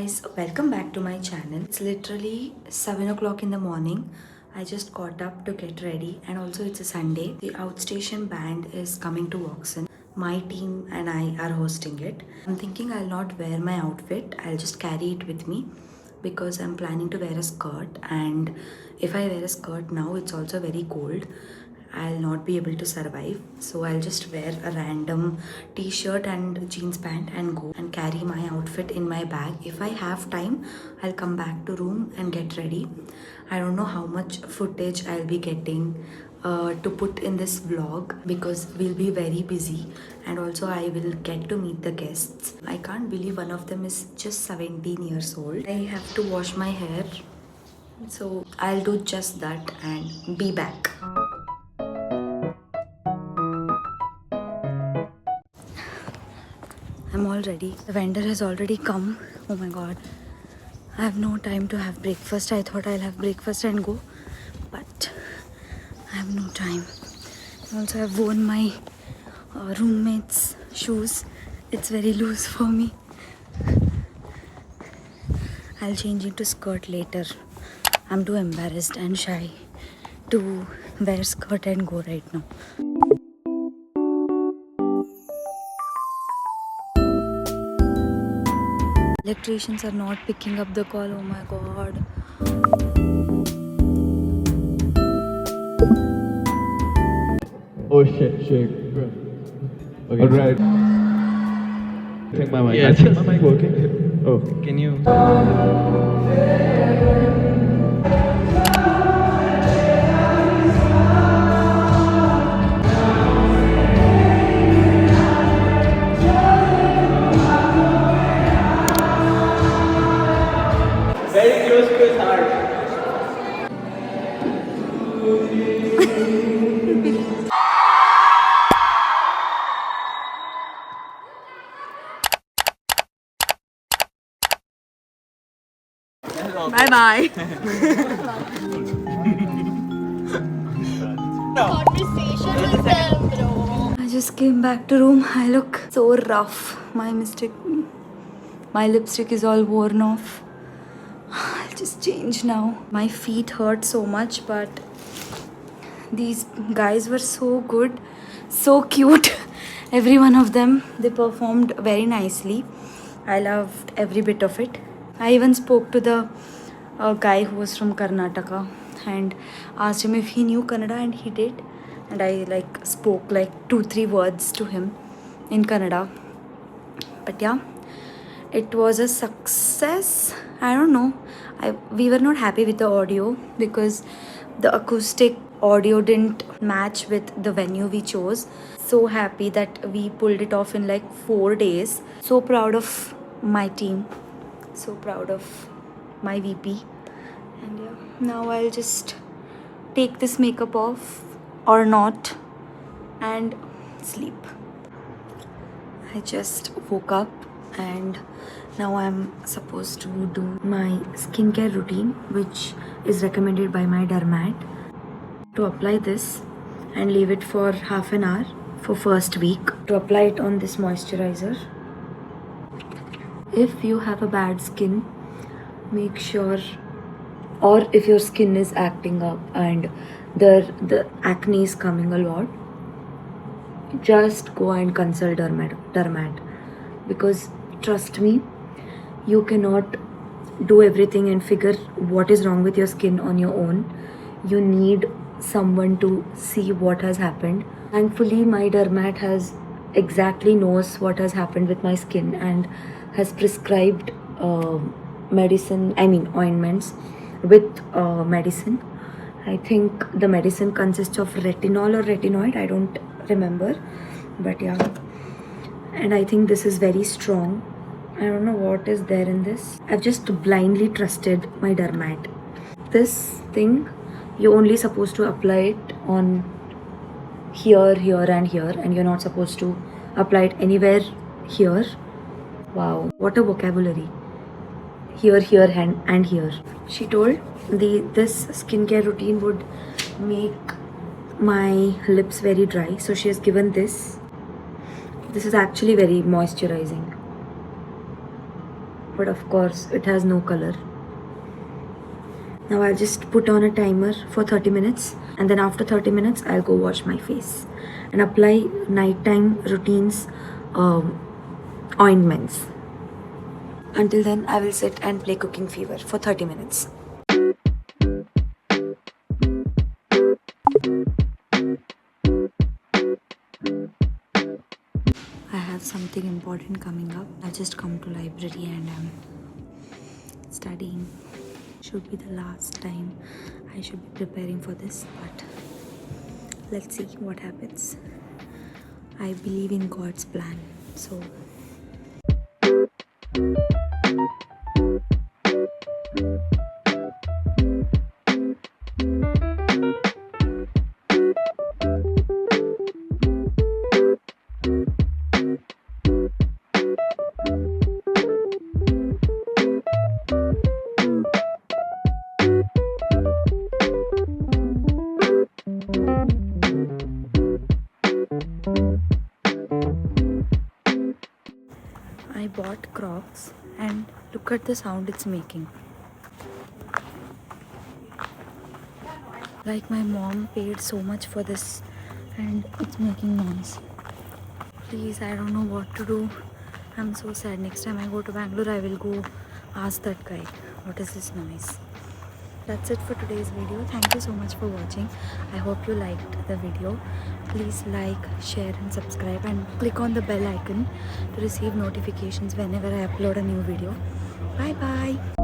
guys, welcome back to my channel. It's literally 7 o'clock in the morning. I just got up to get ready, and also it's a Sunday. The Outstation band is coming to Oxon. My team and I are hosting it. I'm thinking I'll not wear my outfit, I'll just carry it with me because I'm planning to wear a skirt, and if I wear a skirt now, it's also very cold. I'll not be able to survive. So I'll just wear a random t-shirt and jeans pant and go and carry my outfit in my bag. If I have time, I'll come back to room and get ready. I don't know how much footage I'll be getting to put in this vlog because we'll be very busy, and also I will get to meet the guests. I can't believe one of them is just 17 years old. I have to wash my hair, so I'll do just that and be back. I'm all ready. The vendor has already come. Oh my god. I have no time to have breakfast. I thought I'll have breakfast and go, but I have no time. Also, I've worn my roommate's shoes. It's very loose for me. I'll change into skirt later. I'm too embarrassed and shy to wear skirt and go right now. Electricians are not picking up the call. Oh my god. Oh shit. Okay. Alright. I think my mic. Yeah, I think my mic working. Oh. Can you? Very close to his heart. Bye bye. Conversation with them, bro. I just came back to room. I look so rough. My mistake. My lipstick is all worn off. I'll just change now. My feet hurt so much, but these guys were so good, so cute. Every one of them, they performed very nicely. I loved every bit of it. I even spoke to the guy who was from Karnataka and asked him if he knew Kannada, and he did. And I spoke 2-3 words to him in Kannada. But yeah, it was a success. I don't know. We were not happy with the audio because the acoustic audio didn't match with the venue we chose. So happy that we pulled it off in 4 days. So proud of my team. So proud of my VP. And yeah, now I'll just take this makeup off or not and sleep. I just woke up and now I'm supposed to do my skincare routine, which is recommended by my dermat. To apply this and leave it for half an hour for first week. To apply it on this moisturizer. If you have a bad skin, make sure, or if your skin is acting up and the acne is coming a lot, just go and consult dermat, because trust me, you cannot do everything and figure what is wrong with your skin on your own. You need someone to see what has happened. Thankfully, my dermat has exactly knows what has happened with my skin and has prescribed ointments with medicine. I think the medicine consists of retinol or retinoid, I don't remember, but yeah. And I think this is very strong. I don't know what is there in this. I've just blindly trusted my dermat. This thing, you're only supposed to apply it on here, and here, and you're not supposed to apply it anywhere here. Wow, what a vocabulary. Here, and here. She told this skincare routine would make my lips very dry, so she has given this. This is actually very moisturizing. but of course it has no color. Now I'll just put on a timer for 30 minutes, and then after 30 minutes I'll go wash my face and apply nighttime routines ointments. Until then I will sit and play Cooking Fever for 30 minutes. I have something important coming up. I just come to library and I'm studying. Should be the last time I should be preparing for this, but let's see what happens. I believe in God's plan, so I bought Crocs and look at the sound it's making. Like my mom paid so much for this and it's making noise. Please, I don't know what to do. I'm so sad. Next time I go to Bangalore, I will go ask that guy, what is this noise? That's it for today's video. Thank you so much for watching. I hope you liked the video. Please like, share and subscribe and click on the bell icon to receive notifications whenever I upload a new video. Bye bye.